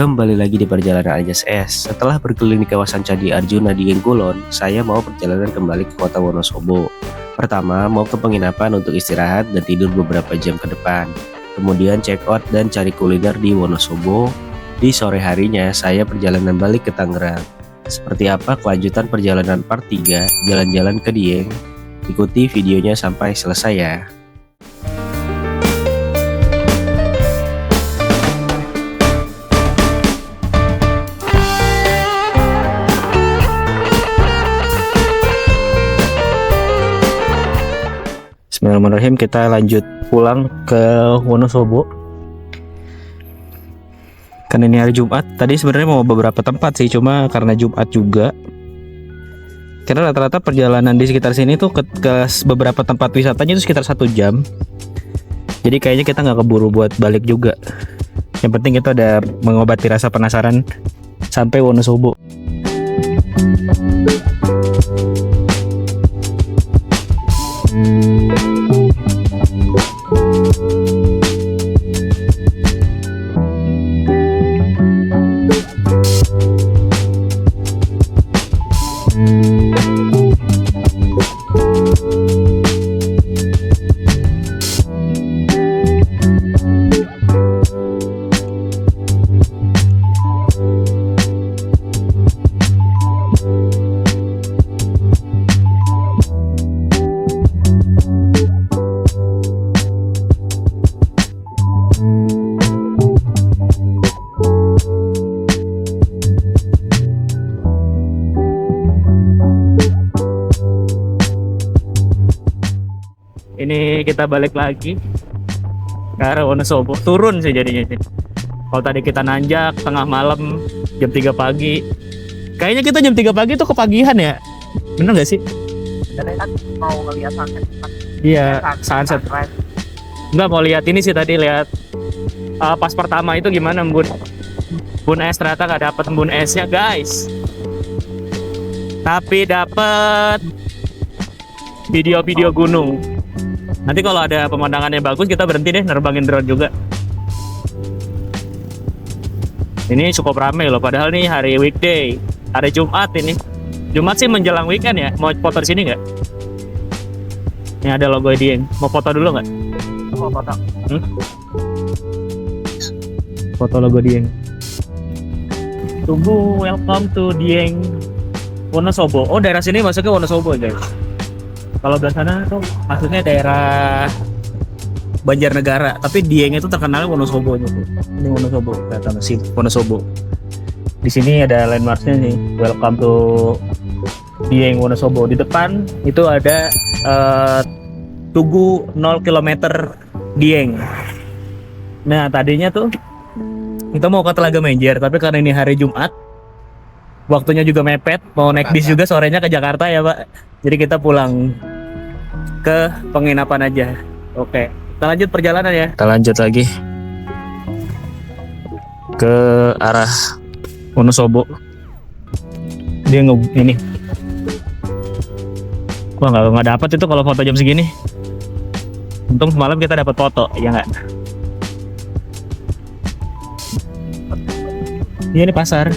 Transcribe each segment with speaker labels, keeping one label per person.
Speaker 1: Kembali lagi di perjalanan Anjas S. Setelah berkeliling kawasan Candi Arjuna di Kulon, saya mau perjalanan kembali ke kota Wonosobo. Pertama, mau ke penginapan untuk istirahat dan tidur beberapa jam ke depan. Kemudian check out dan cari kuliner di Wonosobo. Di sore harinya, saya perjalanan balik ke Tangerang. Seperti apa kelanjutan perjalanan part 3, jalan-jalan ke Dieng? Ikuti videonya sampai selesai ya. Bismillahirrahmanirrahim, kita lanjut pulang ke Wonosobo. Karena ini hari Jumat, tadi sebenarnya mau beberapa tempat sih, cuma karena Jumat juga. Karena rata-rata perjalanan di sekitar sini tuh ke beberapa tempat wisatanya itu sekitar 1 jam. Jadi kayaknya kita nggak keburu buat balik juga. Yang penting kita udah mengobati rasa penasaran sampai Wonosobo. Ini kita balik lagi ke arah Wonosobo, turun sih jadinya. Kalau tadi kita nanjak tengah malam jam 3 pagi, kayaknya kita jam 3 pagi tuh kepagihan ya, bener nggak sih?
Speaker 2: Dan kan mau ngeliat sunset.
Speaker 1: Iya, sunset. Enggak, mau lihat ini sih tadi, lihat pas pertama itu gimana Embun es, ternyata nggak dapet embun esnya guys, tapi dapet video-video gunung. Nanti kalau ada pemandangannya bagus, kita berhenti deh nerbangin drone juga. Ini cukup ramai loh, padahal nih hari weekday, hari Jumat ini. Jumat sih menjelang weekend ya. Mau foto di sini nggak? Ini ada logo Dieng. Mau foto dulu nggak?
Speaker 2: Mau foto.
Speaker 1: Foto logo Dieng. Tunggu, welcome to Dieng Wonosobo. Oh, daerah sini masuknya Wonosobo guys. Kalau di sana tuh maksudnya daerah Banjarnegara, tapi Dieng itu terkenalnya Wonosobo tuh. Ini Wonosobo, kelihatan sih Wonosobo. Di sini ada landmarknya nih, welcome to Dieng Wonosobo. Di depan itu ada Tugu 0 km Dieng. Nah tadinya tuh kita mau ke Telaga Menjer, tapi karena ini hari Jumat, waktunya juga mepet, mau naik bis juga sorenya ke Jakarta ya Pak. Jadi kita pulang ke penginapan aja. Oke, kita lanjut perjalanan ya. Kita lanjut lagi ke arah Wonosobo. Dia ini. Wah, nggak dapat itu kalau foto jam segini. Untung semalam kita dapat foto, ya nggak? Iya, ini pasar.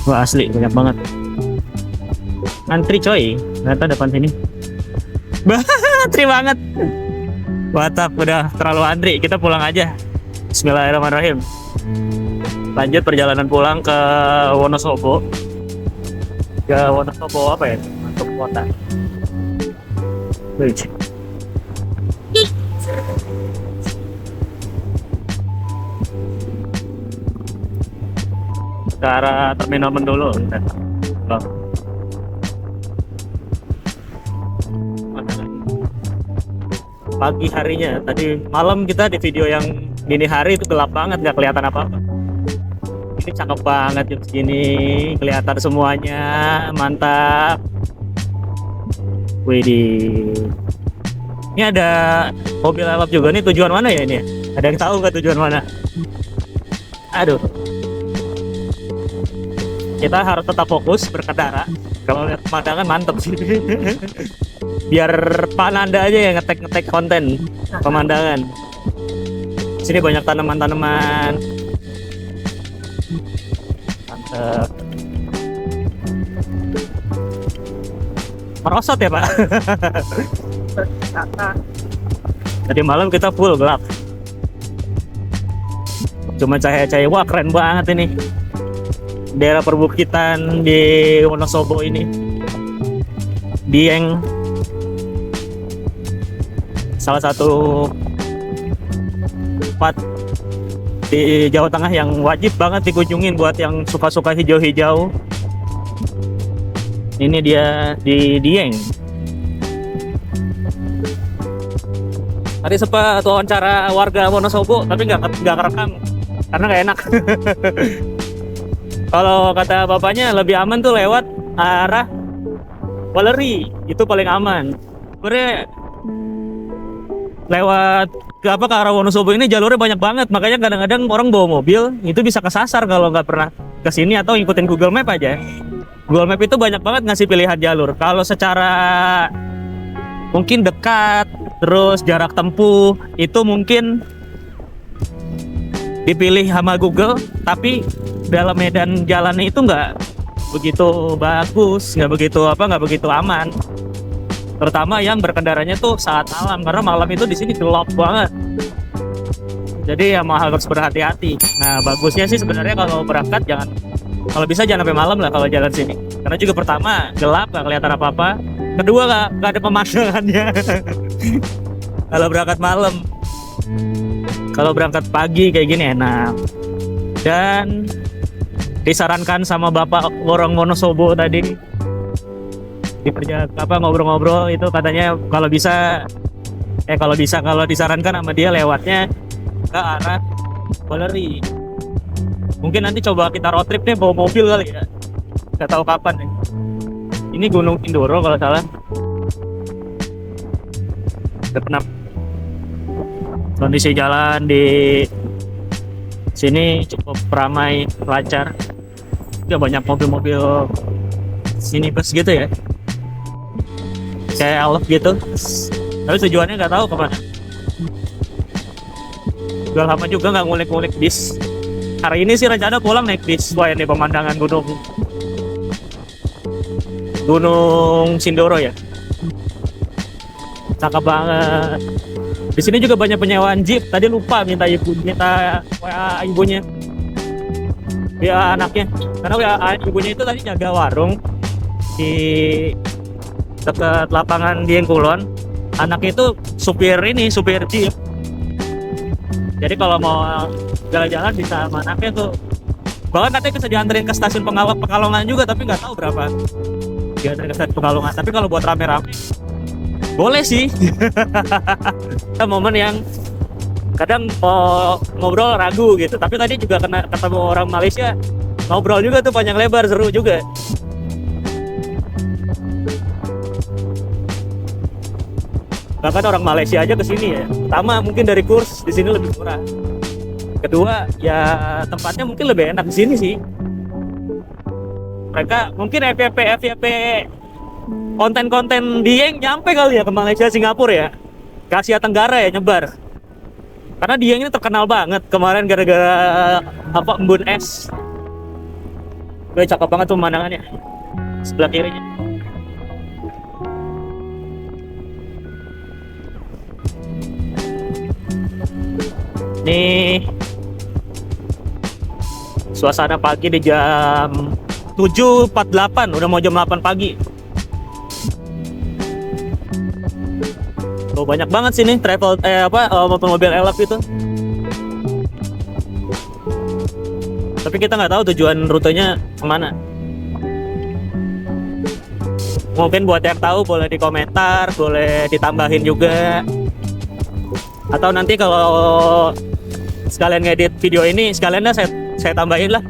Speaker 1: Wah, asli banyak banget. Antri coy, ternyata depan sini. Antri banget. Watap, udah terlalu antri. Kita pulang aja. Bismillahirrahmanirrahim. Lanjut perjalanan pulang ke Wonosobo. Ke Wonosobo apa ya? Untuk kota. Ke arah terminal Mendolo. Pagi harinya, tadi malam kita di video yang dini hari itu gelap banget, nggak kelihatan apa-apa. Ini cakep banget jam segini, kelihatan semuanya, mantap. Widih, ini ada mobil balap juga nih. Tujuan mana ya ini? Ada yang tahu nggak tujuan mana? Aduh, kita harus tetap fokus berkendara. Kalau lihat pemandangan mantep sih. Biar Pak Nanda aja yang ngetek konten pemandangan.
Speaker 3: Sini banyak tanaman-tanaman. Mantap. Merosot ya Pak. Tadi malam kita full gelap. Cuma cahaya-cahaya. Wah keren banget ini. Daerah perbukitan di Wonosobo ini. Dieng. Salah satu tempat di Jawa Tengah yang wajib banget dikunjungin buat yang suka-suka hijau-hijau. Ini dia di Dieng. Tadi sempat wawancara warga Wonosobo, tapi nggak kerekam karena nggak enak. Kalau kata bapaknya lebih aman tuh lewat arah Weleri, itu paling aman. Sebenarnya lewat ke arah Wonosobo ini jalurnya banyak banget, makanya kadang-kadang orang bawa mobil itu bisa kesasar kalau nggak pernah kesini atau ngikutin Google Map aja. Google Map itu banyak banget ngasih pilihan jalur. Kalau secara mungkin dekat, terus jarak tempuh itu mungkin dipilih sama Google, tapi dalam medan jalannya itu nggak begitu bagus, nggak begitu aman. Terutama yang berkendaranya tuh saat malam, karena malam itu di sini gelap banget. Jadi ya harus berhati-hati. Nah bagusnya sih sebenarnya kalau berangkat kalau bisa jangan sampai malam lah kalau jalan sini. Karena juga pertama gelap, nggak kelihatan apa-apa. Kedua nggak ada pemandangannya. Kalau berangkat malam. Kalau berangkat pagi kayak gini enak. Dan disarankan sama Bapak orang Wonosobo tadi ngobrol-ngobrol itu katanya kalau disarankan sama dia lewatnya ke arah Weleri. Mungkin nanti coba kita road trip nih bawa mobil kali ya. Nggak tahu kapan nih. Ini Gunung Sindoro kalau salah. Pernah kondisi jalan di sini cukup ramai, lancar. Ya banyak mobil-mobil sini bus gitu ya. Kayak elf gitu. Tapi tujuannya nggak tahu kemana. Udah lama juga nggak ngulik-ngulik bis. Hari ini sih rencana pulang naik bis. Wah ini pemandangan Gunung Sindoro ya. Cakep banget. Di sini juga banyak penyewaan jeep. Tadi lupa minta WA ibunya. WA anaknya. Karena WA ibunya itu tadi jaga warung di dekat lapangan Dieng Kulon. Anaknya itu supir jeep. Jadi kalau mau jalan-jalan bisa sama anaknya tuh. Bahkan katanya bisa dianterin ke stasiun Pekalongan juga, tapi nggak tahu berapa. Dianterin ke stasiun Pekalongan. Tapi kalau buat rame-rame boleh sih. Ada momen yang kadang ngobrol ragu gitu. Tapi tadi juga ketemu orang Malaysia, ngobrol juga tuh panjang lebar, seru juga. Bahkan orang Malaysia aja kesini ya. Pertama mungkin dari kurs di sini lebih murah. Kedua ya tempatnya mungkin lebih enak di sini sih. Mereka mungkin FYP konten-konten Dieng nyampe kali ya ke Malaysia, Singapura ya, ke Asia Tenggara ya nyebar. Karena Dieng ini terkenal banget kemarin gara-gara embun es. Gue cakep banget tuh pemandangannya sebelah kirinya. Nih suasana pagi di jam 7.48, udah mau jam 8 pagi. Tuh banyak banget sini mobil elf itu. Tapi kita nggak tahu tujuan rutenya kemana. Mungkin buat yang tahu boleh di komentar, boleh ditambahin juga. Atau nanti kalau sekalian ngedit video ini, sekalian lah saya tambahin lah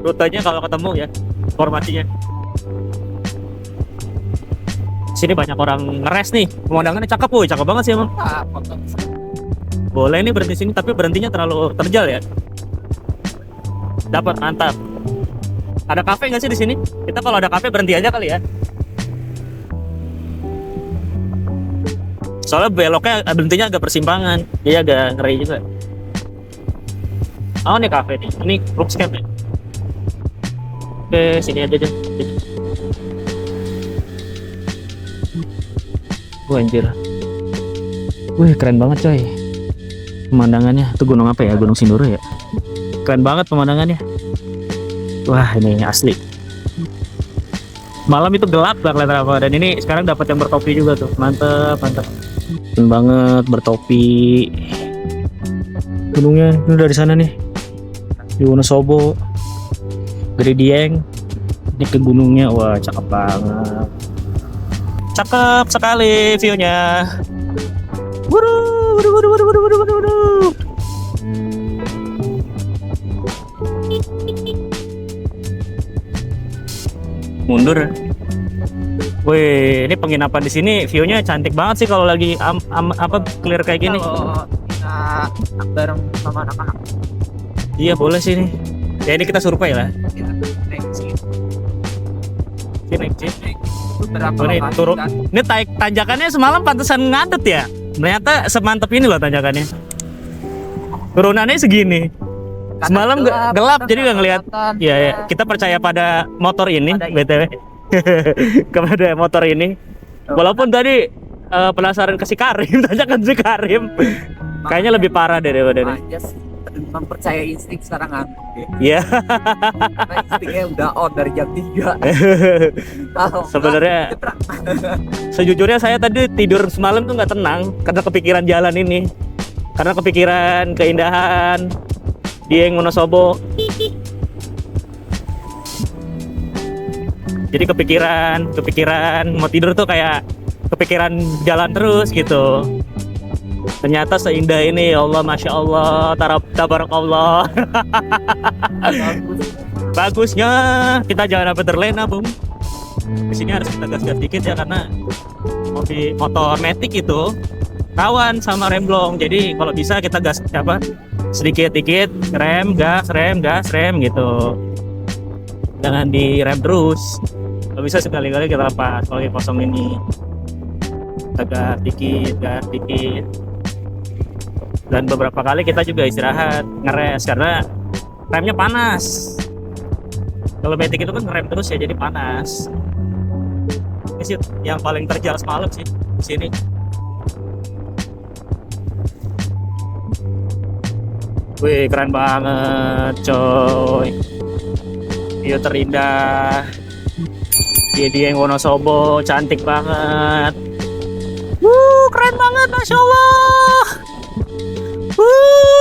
Speaker 3: rutenya kalau ketemu ya, informasinya. Sini banyak orang ngeres nih, pemandangannya cakep, cakep banget sih emang. Boleh nih berhenti sini, tapi berhentinya terlalu terjal ya. Dapat, mantap. Ada kafe nggak sih di sini? Kita kalau ada kafe berhenti aja kali ya. Soalnya beloknya berhentinya agak persimpangan, dia agak ngeri juga. Oh, ini kafe nih, ini Brookscape ya. Oke, sini aja deh. Wah, anjir. Wih, keren banget coy. Pemandangannya. Itu gunung apa ya? Gunung Sindoro ya? Keren banget pemandangannya. Wah, ini asli. Malam itu gelap gak kelihatan apa. Dan ini sekarang dapat yang bertopi juga tuh. Mantep, mantep. Keren banget bertopi. Gunungnya ini dari sana nih. Di Wonosobo. Gede Dieng. Ini ke gunungnya. Wah, cakep banget. Cakep sekali view-nya. Waduh. Mundur. Wih, ini penginapan di sini view-nya cantik banget sih kalau lagi clear kayak gini.
Speaker 2: Kalau kita bareng sama anak-anak,
Speaker 3: Iya, boleh sih nih. Ya ini kita survei lah.
Speaker 2: kita naik sini.
Speaker 3: Naik jeep.
Speaker 2: Beberapa
Speaker 3: Oh, ini
Speaker 2: lokasi
Speaker 3: turun.
Speaker 2: kan.
Speaker 3: Ini tanjakannya semalam pantesan ngadet ya. Ternyata semantep ini loh tanjakannya. Turunannya segini. Semalam gelap jadi nggak ngelihat. Iya, ya. Kita percaya pada motor ini, BTW. Kepada motor ini. Walaupun tadi penasaran ke si Karim, tanyakan si Karim. Kayaknya lebih parah daripada ini.
Speaker 2: Aja sih, mempercaya insting sekarang ngantuk ya.
Speaker 3: Iya.
Speaker 2: Karena instingnya udah on dari jam 3. Kalau
Speaker 3: Sebenarnya sejujurnya saya tadi tidur semalam tuh nggak tenang karena kepikiran jalan ini. Karena kepikiran keindahan Dieng Wonosobo. Jadi kepikiran mau tidur tuh kayak kepikiran jalan terus gitu. Ternyata seindah ini, ya Allah, masya Allah, tabarakallah. Bagusnya kita jangan sampai terlena, Bung. Di sini harus kita gas-gas dikit ya karena motor matic itu rawan sama remblong. Jadi kalau bisa kita gas sedikit-dikit, rem gitu. Jangan direm terus. Kalau bisa sekali-kali kita lepas kalau lagi kosong ini. Kita gas dikit. Dan beberapa kali kita juga istirahat, ngeres karena remnya panas. Kalau matic itu kan ngerem terus ya, jadi panas. Ini sih yang paling terjal semalam sih di sini. Wih, keren banget, coy. View terindah. Dieng Wonosobo, cantik banget. Keren banget, masya Allah.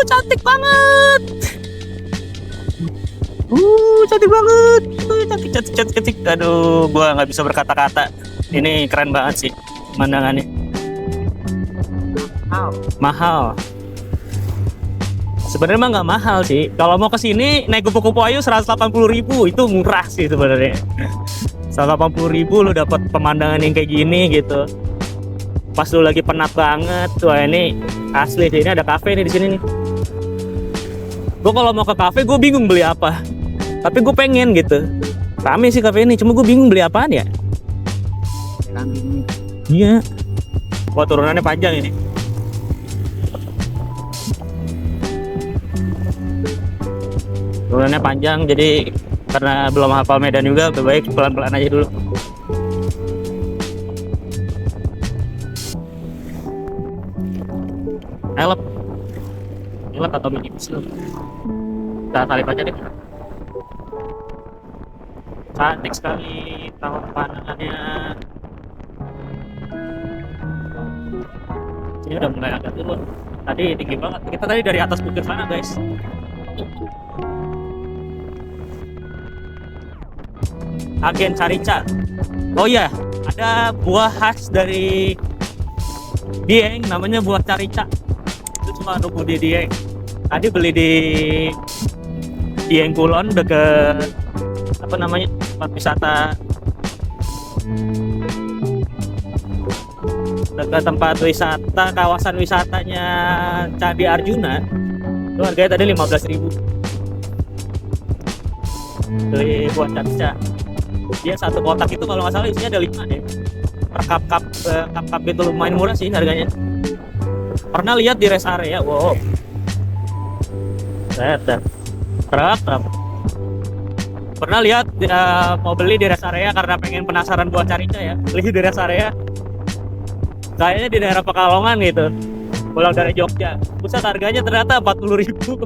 Speaker 3: Cantik banget. Cantik banget. Cantik. Aduh, gua nggak bisa berkata-kata. Ini keren banget sih pemandangannya. Mahal. Sebenarnya mah nggak mahal sih. Kalau mau kesini naik kupu-kupu ayu 180.000 itu murah sih sebenarnya. 180.000 lu dapat pemandangan yang kayak gini gitu. Pas lu lagi penat banget, wah ini asli sih. Ini ada kafe nih di sini nih. Gue kalau mau ke kafe gue bingung beli apa. Tapi gue pengen gitu. Rame sih kafe ini, cuma gue bingung beli apaan ya. Iya. Wah, turunannya panjang ini. Turunannya panjang, jadi karena belum hafal medan juga, lebih baik pelan-pelan aja dulu. Elep atau minibus lu. Kita salip aja deh. Cantik sekali tahu pandangannya. Ini udah mulai agak turun. Tadi tinggi banget. Kita tadi dari atas bukit sana, guys. Agen Carica. Oh iya, ada buah khas dari Dieng, namanya buah Carica. Itu cuma nunggu di Dieng. Tadi beli di Dieng Kulon deket apa namanya tempat wisata, dekat tempat wisata, kawasan wisatanya Candi Arjuna. Itu harganya tadi 15.000. Beli buah Carica. Dia satu kotak itu kalau nggak salah isinya ada 5 deh. per cup itu lumayan murah sih harganya. Pernah lihat di rest area, wow. Terap. Pernah lihat mau beli di rest area karena pengen penasaran buat carinya ya. Beli di rest area. Kayaknya di daerah Pekalongan gitu. Pulang dari Jogja. Pusat harganya ternyata 40.000.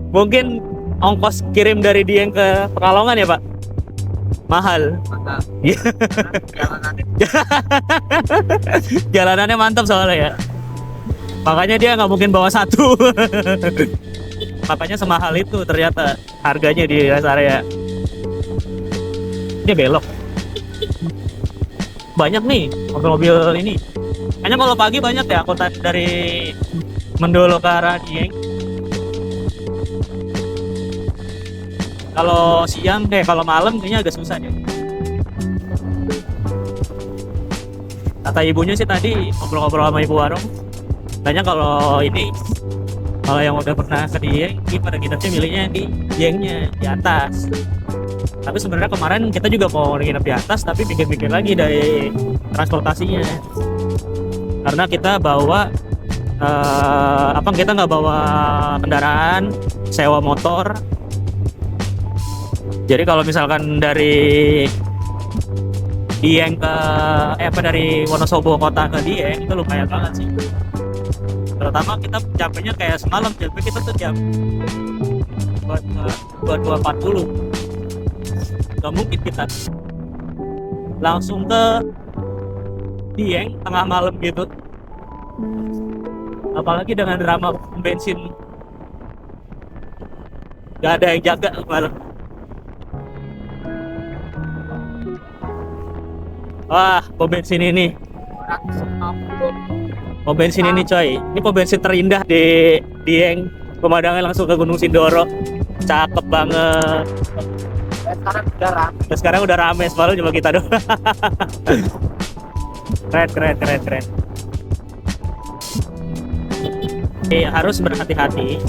Speaker 3: Mungkin ongkos kirim dari Dieng ke Pekalongan ya, Pak? Mahal. Iya. Jalanannya mantap soalnya ya. Makanya dia nggak mungkin bawa satu. Makanya semahal itu ternyata harganya di rest area. Dia belok. Banyak nih mobil-mobil ini. Kayaknya kalau pagi banyak ya angkutan dari Mendolo ke arah Dieng. Kalau siang kalau malam kayaknya agak susah deh. Kata ibunya sih tadi ngobrol-ngobrol sama ibu warung, tanya kalau yang udah pernah ke Dieng, pada nginepnya milihnya di Diengnya di atas. Tapi sebenarnya kemarin kita juga mau nginep di atas, tapi pikir-pikir lagi dari transportasinya. Karena kita bawa kita nggak bawa kendaraan, sewa motor. Jadi kalau misalkan dari Dieng dari Wonosobo kota ke Dieng itu lumayan banget sih. Terutama kita campainya kayak semalam, sampai kita tuh jam 22.40. Gak mungkin kita langsung ke Dieng tengah malam gitu. Apalagi dengan drama bensin, gak ada yang jaga malam. Wah, pom bensin ini. Pom bensin ini coy. Ini pom bensin terindah di Dieng. Pemandangan langsung ke Gunung Sindoro. Cakep banget. Sekarang udah rame, semalam cuma kita doang. Keren. Harus berhati-hati.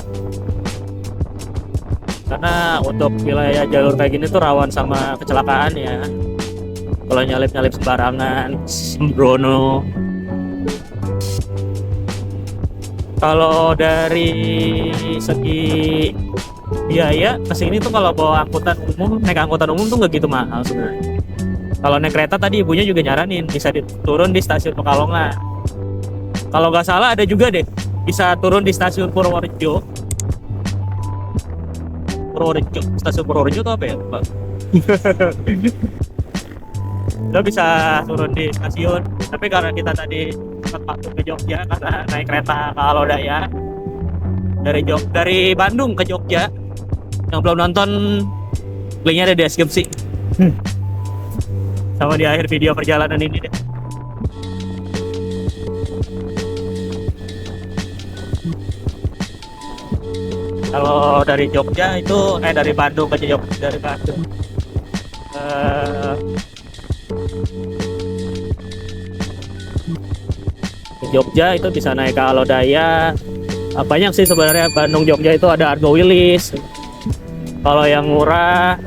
Speaker 3: Karena untuk wilayah jalur kayak gini tuh rawan sama kecelakaan ya. Kalau nyalip sembarangan, sembrono. Kalau dari segi biaya kesini tuh kalau bawa naik angkutan umum tuh nggak gitu mahal sebenarnya. Kalau naik kereta tadi ibunya juga nyaranin bisa turun di stasiun Pekalongan. Kalau nggak salah ada juga deh bisa turun di stasiun Purworejo. Stasiun Purworejo tuh apa ya, Pak? Lo bisa turun di stasiun, tapi karena kita tadi sempat masuk ke Jogja karena naik kereta ke Alodaya dari Bandung ke Jogja. Yang belum nonton, linknya ada di deskripsi sama di akhir video perjalanan ini deh. Kalau dari Jogja itu dari Bandung ke Jogja, dari Bandung ke Jogja itu bisa naik ke Alodaya. Banyak sih sebenarnya Bandung Jogja itu ada Argo Wilis. Kalau yang murah,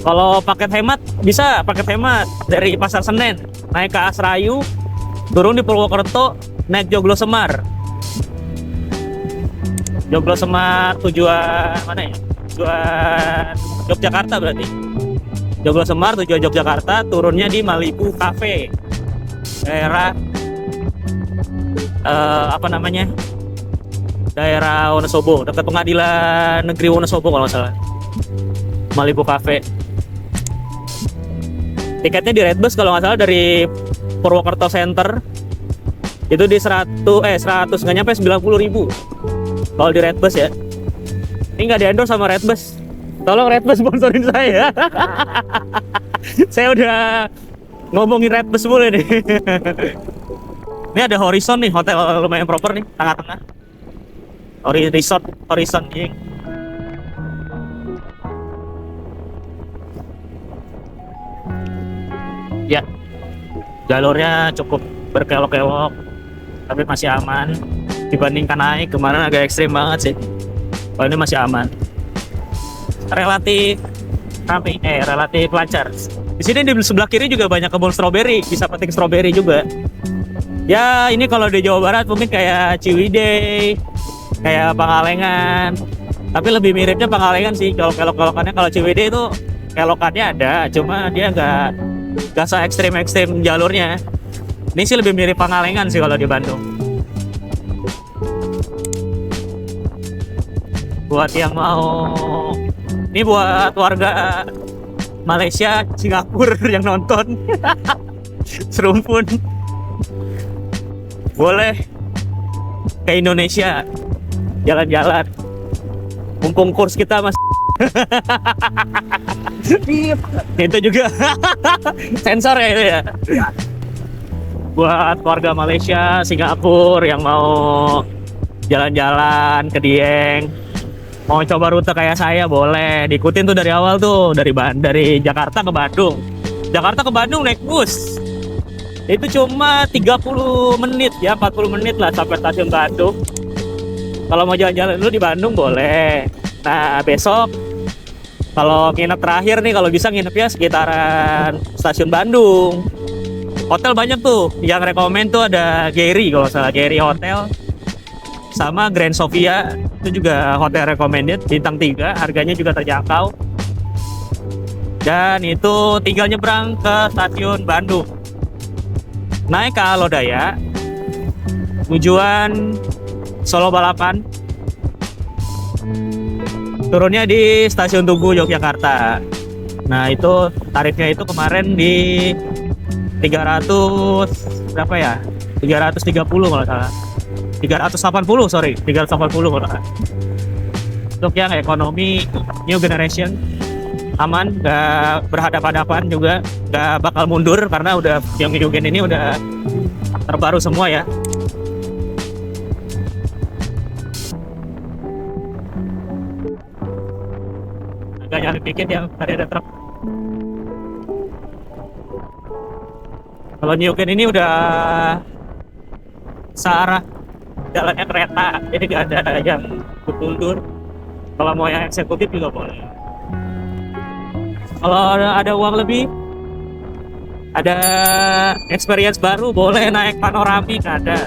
Speaker 3: kalau paket hemat bisa paket hemat dari Pasar Senen naik ke Asrayu, turun di Purwokerto, naik Joglo Semar. Joglo Semar tujuan mana ya? Tujuan Yogyakarta berarti. Joglo Semar tujuan Yogyakarta, turunnya di Malibu Cafe. Daerah daerah Wonosobo, dekat pengadilan negeri Wonosobo kalau nggak salah. Malibu Cafe. Tiketnya di Redbus kalau nggak salah dari Purwokerto Center itu di 100 nggak nyampe 90.000 kalau di Redbus ya. Ini nggak di-endorse sama Redbus. Tolong Redbus sponsorin saya. Saya udah ngomongin Redbus mulu nih. Ini ada Horizon nih, hotel lumayan proper nih, tengah-tengah. Horizon Dieng. Ya, jalurnya cukup berkelok-kelok, tapi masih aman. Dibandingkan naik kemarin agak ekstrim banget sih. Kalau ini masih aman. Relatif lancar. Di sini di sebelah kiri juga banyak kebun stroberi, bisa petik stroberi juga. Ya ini kalau di Jawa Barat mungkin kayak Ciwidey, kayak Pangalengan. Tapi lebih miripnya Pangalengan sih. Kalau kelok-kelokannya, kalau Ciwidey itu kelokannya ada, cuma dia nggak se ekstrim jalurnya. Ini sih lebih mirip Pangalengan sih kalau di Bandung. Buat yang mau, ini buat warga Malaysia, Singapura yang nonton, serumpun, boleh ke Indonesia jalan-jalan. Mumpung kurs kita masih itu juga sensor ya itu ya. Buat warga Malaysia, Singapura yang mau jalan-jalan ke Dieng, mau coba rute kayak saya, boleh diikutin tuh dari awal tuh, dari Jakarta ke Bandung. Jakarta ke Bandung naik bus. Itu cuma 30 menit ya, 40 menit lah sampai stasiun Bandung. Kalau mau jalan-jalan dulu di Bandung boleh. Nah, besok kalau nginep terakhir nih, kalau bisa nginepnya sekitaran stasiun Bandung. Hotel banyak tuh, yang rekomen tuh ada Gary, kalau salah Gary Hotel sama Grand Sofia, itu juga hotel recommended bintang 3, harganya juga terjangkau. Dan itu tinggal nyebrang ke stasiun Bandung, naik ke Alodaya, tujuan Solo Balapan, turunnya di stasiun Tugu Yogyakarta. Nah itu tarifnya itu kemarin di 300 berapa ya? 330 kalau salah. 380 kalau salah. Untuk yang ekonomi new generation, aman, nggak berhadapan-hadapan juga, nggak bakal mundur karena udah yang new gen ini udah terbaru semua ya. Agak nyari dikit yang tadi ada truk. Kalau new gen ini udah searah jalannya kereta, jadi nggak ada yang mundur. Kalau mau yang eksekutif juga boleh. Kalau ada uang lebih, ada experience baru, boleh naik panoramik. Ada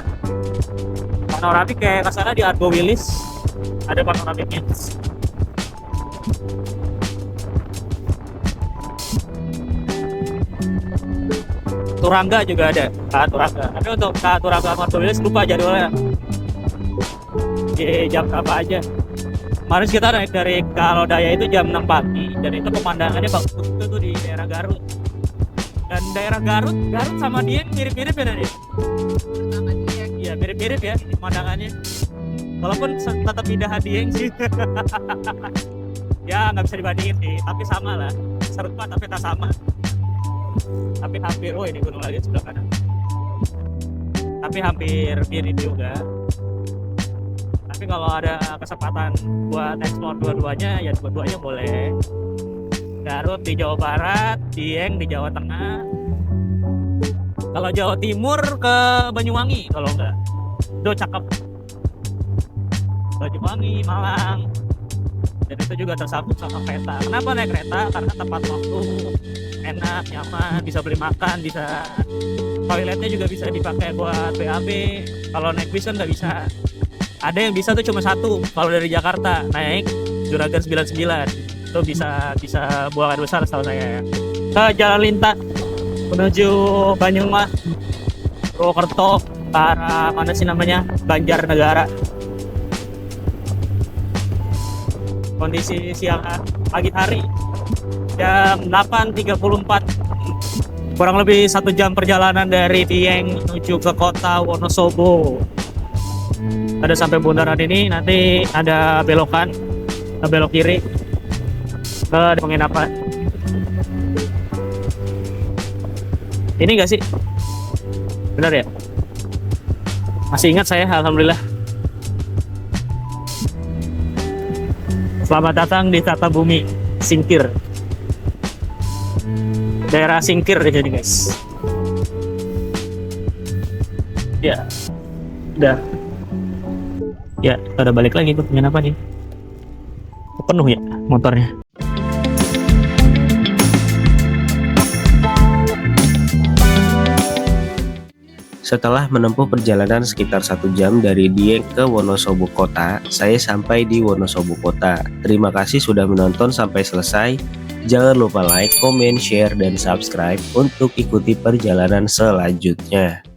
Speaker 3: panoramik kayak kesana di Argo Wilis, ada panoramiknya. Turangga juga ada, Turangga. Tapi untuk Turangga Argo Wilis lupa jadwalnya. Di jam apa aja. Kemarin kita naik dari Alodaya itu jam 6 pagi, dan itu pemandangannya bagus tuh di daerah Garut. Dan daerah Garut sama Dieng mirip-mirip ya Dieng? Iya mirip-mirip ya pemandangannya. Walaupun tetap indah Dieng sih. Ya nggak bisa dibandingin sih, tapi sama lah. Serupa tapi tak sama. Tapi hampir, oh ini gunung lagi sebelah kanan. Tapi hampir mirip juga. Tapi kalau ada kesempatan buat eksplor dua-duanya, ya dua-duanya boleh. Garut di Jawa Barat, Dieng di Jawa Tengah. Kalau Jawa Timur ke Banyuwangi, kalau enggak, do cakep. Banyuwangi, Malang, dan itu juga tersambung sama kereta. Kenapa naik kereta? Karena tempat waktu enak, nyaman, bisa beli makan, bisa toiletnya juga bisa dipakai buat BAB. Kalau naik bis kan nggak bisa. Ada yang bisa tuh cuma satu. Kalau dari Jakarta naik Juragan 99 itu bisa buang air besar setahu saya. Ke Jalan Lintas menuju Banyumas, Purwokerto, ke arah mana sih namanya, Banjarnegara. Kondisi siang pagi hari jam 8.34, kurang lebih 1 jam perjalanan dari Dieng menuju ke kota Wonosobo. Ada sampai bundaran ini, nanti ada belokan, belok kiri ke penginapan. Ini enggak sih? Benar ya? Masih ingat saya, alhamdulillah. Selamat datang di Tata Bumi Singkir. Daerah Singkir di sini, guys. Ya. Udah. Ya, kita udah balik lagi ke penginapan nih. Penuh ya motornya.
Speaker 1: Setelah menempuh perjalanan sekitar 1 jam dari Dieng ke Wonosobo Kota, saya sampai di Wonosobo Kota. Terima kasih sudah menonton sampai selesai. Jangan lupa like, komen, share, dan subscribe untuk ikuti perjalanan selanjutnya.